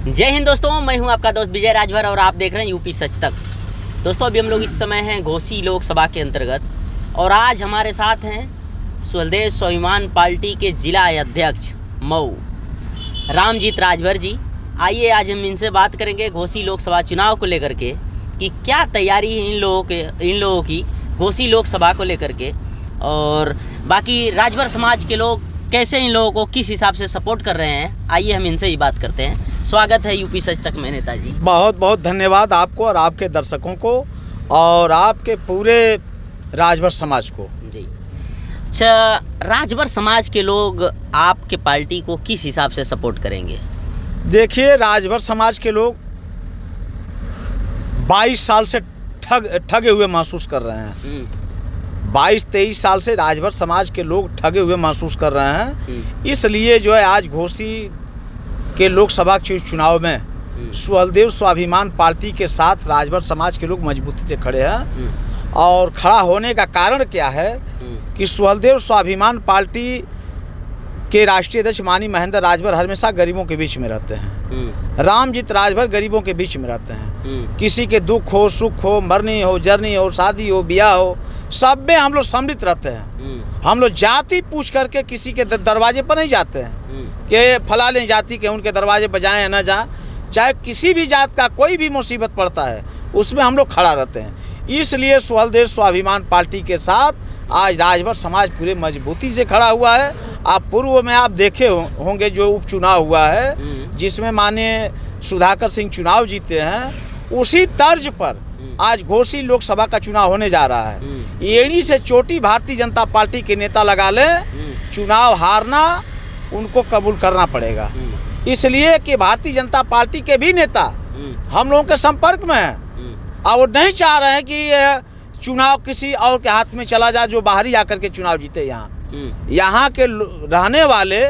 जय हिंद दोस्तों, मैं हूं आपका दोस्त विजय राजभर और आप देख रहे हैं यूपी सच तक। दोस्तों अभी हम लोग इस समय हैं घोसी लोकसभा के अंतर्गत और आज हमारे साथ हैं स्वदेश स्वाभिमान पार्टी के जिला अध्यक्ष मऊ रामजीत राजभर जी। आइए आज हम इनसे बात करेंगे घोसी लोकसभा चुनाव को लेकर के कि क्या तैयारी है इन लोगों की घोसी लोकसभा को लेकर के, और बाकी राजभर समाज के लोग कैसे इन लोगों को किस हिसाब से सपोर्ट कर रहे हैं। आइए हम इनसे ही बात करते हैं। स्वागत है यूपी सच तक में नेताजी। बहुत बहुत धन्यवाद आपको और आपके दर्शकों को और आपके पूरे राजभर समाज को। जी अच्छा, राजभर समाज के लोग आपके पार्टी को किस हिसाब से सपोर्ट करेंगे? देखिए, राजभर समाज के लोग 22 साल से ठगे हुए महसूस कर रहे हैं। 22-23 साल से राजभर समाज के लोग ठगे हुए महसूस कर रहे हैं। इसलिए जो है आज घोसी के लोकसभा चुनाव में स्वदेश स्वाभिमान पार्टी के साथ राजभर समाज के लोग मजबूती से खड़े हैं। और खड़ा होने का कारण क्या है कि स्वदेश स्वाभिमान पार्टी के राष्ट्रीय अध्यक्ष माननीय महेंद्र राजभर हमेशा गरीबों के बीच में रहते हैं। रामजीत राजभर गरीबों के बीच में रहते हैं। किसी के दुख हो, सुख हो, मरनी हो, जरनी हो, शादी हो, ब्याह हो, सब में हम लोग सम्मिलित रहते हैं। हम लोग जाति पूछ करके किसी के दरवाजे पर नहीं जाते हैं कि फलाने जाति के उनके दरवाजे पर जाएं या न जाएं। चाहे किसी भी जात का कोई भी मुसीबत पड़ता है उसमें हम लोग खड़ा रहते हैं। इसलिए स्वदेश स्वाभिमान पार्टी के साथ आज राजभर समाज पूरे मजबूती से खड़ा हुआ है। आप पूर्व में आप देखे होंगे जो उपचुनाव हुआ है जिसमें माननीय सुधाकर सिंह चुनाव जीते हैं, उसी तर्ज पर आज घोसी लोकसभा का चुनाव होने जा रहा है। एड़ी से चोटी भारतीय जनता पार्टी के नेता लगा लें, चुनाव हारना उनको कबूल करना पड़ेगा। इसलिए कि भारतीय जनता पार्टी के भी नेता हम लोगों के संपर्क में हैं और वो नहीं चाह रहे हैं कि चुनाव किसी और के हाथ में चला जाए जो बाहरी आकर के चुनाव जीते। यहाँ के रहने वाले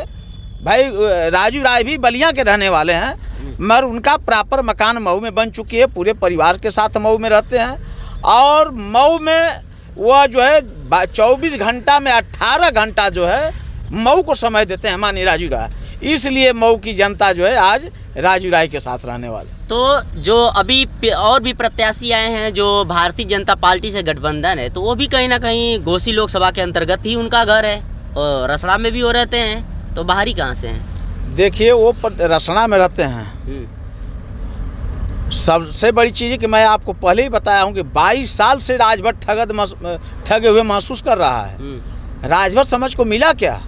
भाई राजू राय भी बलिया के रहने वाले हैं, मगर उनका प्रॉपर मकान मऊ में बन चुकी है। पूरे परिवार के साथ मऊ में रहते हैं और मऊ में वह जो है 24 घंटा में 18 घंटा जो है मऊ को समय देते हैं माननीय राजू राय। इसलिए मऊ की जनता जो है आज राजू राय के साथ रहने वाले। तो जो अभी और भी प्रत्याशी आए हैं जो भारतीय जनता पार्टी से गठबंधन है, तो वो भी कहीं ना कहीं घोसी लोकसभा के अंतर्गत ही उनका घर है और रसड़ा में भी वो रहते हैं, तो बाहरी कहाँ से हैं? देखिए, वो रसड़ा में रहते हैं। सबसे बड़ी चीज़ है कि मैं आपको पहले ही बताया हूँ कि 22 साल से राजभर ठगे हुए महसूस कर रहा है। राजभर समाज को मिला क्या?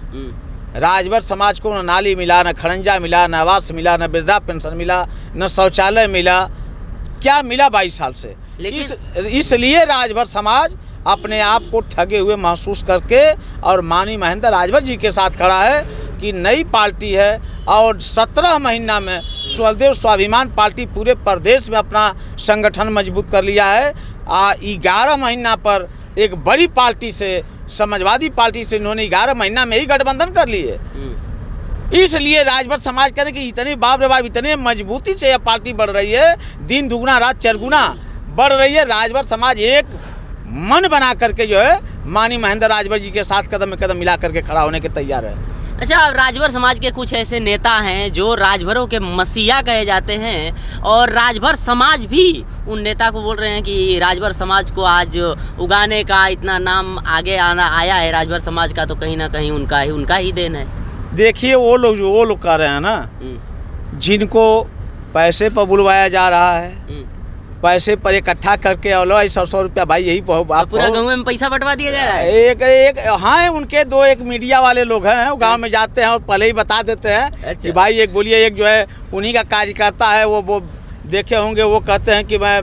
राजभर समाज को न नाली मिला, न खड़ंजा मिला, न आवास मिला, न वृद्धा पेंशन मिला, न शौचालय मिला। क्या मिला 22 साल से? इसलिए राजभर समाज अपने आप को ठगे हुए महसूस करके और माननीय महेंद्र राजभर जी के साथ खड़ा है कि नई पार्टी है और 17 महीना में स्वदेश स्वाभिमान पार्टी पूरे प्रदेश में अपना संगठन मजबूत कर लिया है। 11 महीना पर एक बड़ी पार्टी से, समाजवादी पार्टी से इन्होंने 11 महीना में ही गठबंधन कर लिए। इसलिए राजभर समाज कह रहे कि इतने बाप रे बाप, इतने मजबूती से यह पार्टी बढ़ रही है, दिन दुगुना रात चरगुना बढ़ रही है। राजभर समाज एक मन बना करके जो है माननीय महेंद्र राजभर जी के साथ कदम में कदम मिला करके खड़ा होने के तैयार है। अच्छा, राजभर समाज के कुछ ऐसे नेता हैं जो राजभरों के मसीहा कहे जाते हैं और राजभर समाज भी उन नेता को बोल रहे हैं कि राजभर समाज को आज उगाने का इतना नाम आगे आया है राजभर समाज का, तो कहीं ना कहीं उनका ही देन है। देखिए, वो लोग कह रहे हैं ना, जिनको पैसे पर बुलवाया जा रहा है, पैसे पर इकट्ठा करके और 100 रुपया भाई यही पूरा गाँव में पैसा बंटवा दिया जा रहा है। एक हाँ, उनके दो एक मीडिया वाले लोग हैं, वो गांव में जाते हैं और पहले ही बता देते हैं कि भाई एक बोलिए, एक जो है उन्हीं का कार्यकर्ता है, वो देखे होंगे, वो कहते हैं कि मैं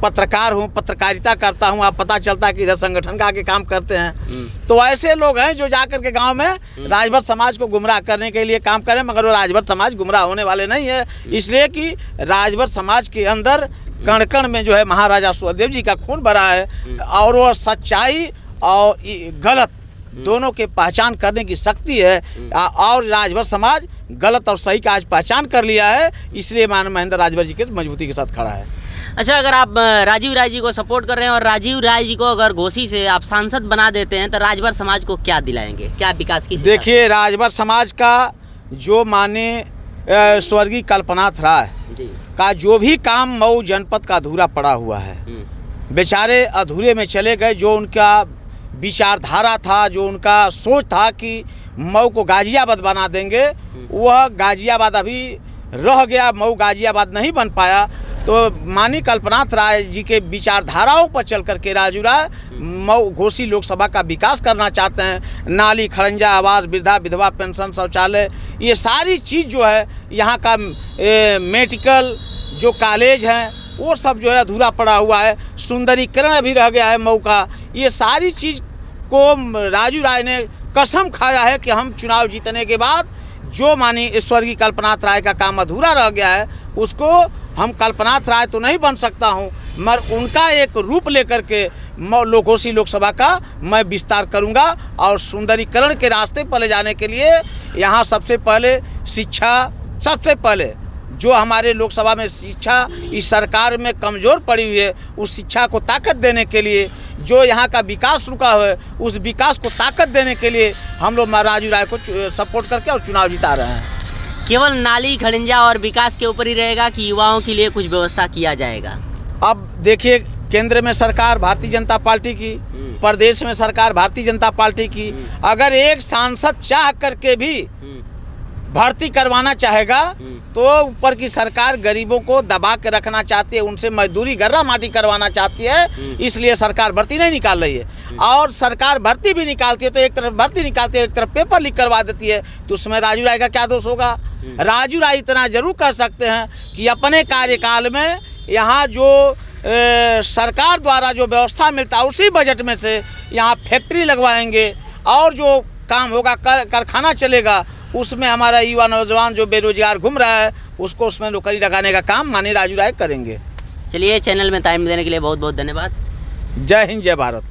पत्रकार हूँ, पत्रकारिता करता हूँ। आप पता चलता है कि इधर संगठन का आगे काम करते हैं। तो ऐसे लोग हैं जो जाकर के गांव में राजभर समाज को गुमराह करने के लिए काम करें, मगर वो राजभर समाज गुमराह होने वाले नहीं है। इसलिए कि राजभर समाज के अंदर कण कण में जो है महाराजा सुखदेव जी का खून भरा है और वो सच्चाई और गलत दोनों के पहचान करने की शक्ति है। और राजभर समाज गलत और सही का आज पहचान कर लिया है। इसलिए माननीय महेंद्र राजभर जी के मजबूती के साथ खड़ा है। अच्छा, अगर आप राजीव राय जी को सपोर्ट कर रहे हैं और राजीव राय जी को अगर घोसी से आप सांसद बना देते हैं तो राजभर समाज को क्या दिलाएंगे, क्या विकास की? देखिए, राजभर समाज का जो माने स्वर्गीय कल्पनाथ राय जी। का जो भी काम मऊ जनपद का अधूरा पड़ा हुआ है, बेचारे अधूरे में चले गए। जो उनका विचारधारा था, जो उनका सोच था कि मऊ को गाजियाबाद बना देंगे, वह गाजियाबाद अभी रह गया, मऊ गाजियाबाद नहीं बन पाया। तो माननीय कल्पनाथ राय जी के विचारधाराओं पर चल करके राजू राय मऊ घोसी लोकसभा का विकास करना चाहते हैं। नाली, खड़ंजा, आवास, वृद्धा विधवा पेंशन, शौचालय, ये सारी चीज़ जो है, यहाँ का मेडिकल जो कॉलेज हैं वो सब जो है अधूरा पड़ा हुआ है। सुंदरीकरण अभी रह गया है मऊ का। ये सारी चीज़ को राजू राय ने कसम खाया है कि हम चुनाव जीतने के बाद जो माननीय स्वर्गीय कल्पनाथ राय का काम अधूरा रह गया है, उसको हम कल्पनाथ राय तो नहीं बन सकता हूं, मगर उनका एक रूप लेकर के घोसी लोकसभा का मैं विस्तार करूंगा। और सुंदरीकरण के रास्ते पर ले जाने के लिए यहाँ सबसे पहले शिक्षा, सबसे पहले जो हमारे लोकसभा में शिक्षा इस सरकार में कमज़ोर पड़ी हुई है, उस शिक्षा को ताकत देने के लिए, जो यहाँ का विकास रुका हुआ है उस विकास को ताकत देने के लिए हम लोग राजू राय को सपोर्ट करके और चुनाव जिता रहे हैं। केवल नाली, खड़ंजा और विकास के ऊपर ही रहेगा कि युवाओं के लिए कुछ व्यवस्था किया जाएगा? अब देखिए, केंद्र में सरकार भारतीय जनता पार्टी की, प्रदेश में सरकार भारतीय जनता पार्टी की। अगर एक सांसद चाह करके भी भर्ती करवाना चाहेगा तो ऊपर की सरकार गरीबों को दबा के रखना चाहती है, उनसे मजदूरी गर्रा माटी करवाना चाहती है, इसलिए सरकार भर्ती नहीं निकाल रही है। और सरकार भर्ती भी निकालती है तो एक तरफ भर्ती निकालती है, एक तरफ पेपर लीक करवा देती है, तो उसमें राजू राय का क्या दोष होगा? राजू राय इतना जरूर कर सकते हैं कि अपने कार्यकाल में यहाँ जो सरकार द्वारा जो व्यवस्था मिलता है उसी बजट में से यहाँ फैक्ट्री लगवाएंगे और जो काम होगा, कारखाना चलेगा, उसमें हमारा युवा नौजवान जो बेरोजगार घूम रहा है उसको उसमें नौकरी लगाने का काम माननीय राजू राय करेंगे। चलिए, चैनल में टाइम देने के लिए बहुत बहुत धन्यवाद। जय हिंद, जय भारत।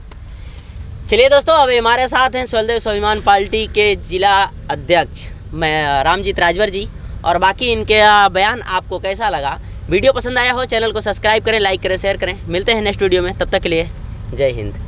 चलिए दोस्तों, अब हमारे साथ हैं सुहलदेव स्वाभिमान पार्टी के जिला अध्यक्ष मैं रामजीत राजभर जी, और बाकी इनके बयान आपको कैसा लगा? वीडियो पसंद आया हो चैनल को सब्सक्राइब करें, लाइक करें, शेयर करें। मिलते हैं नेक्स्ट वीडियो में, तब तक के लिए जय हिंद।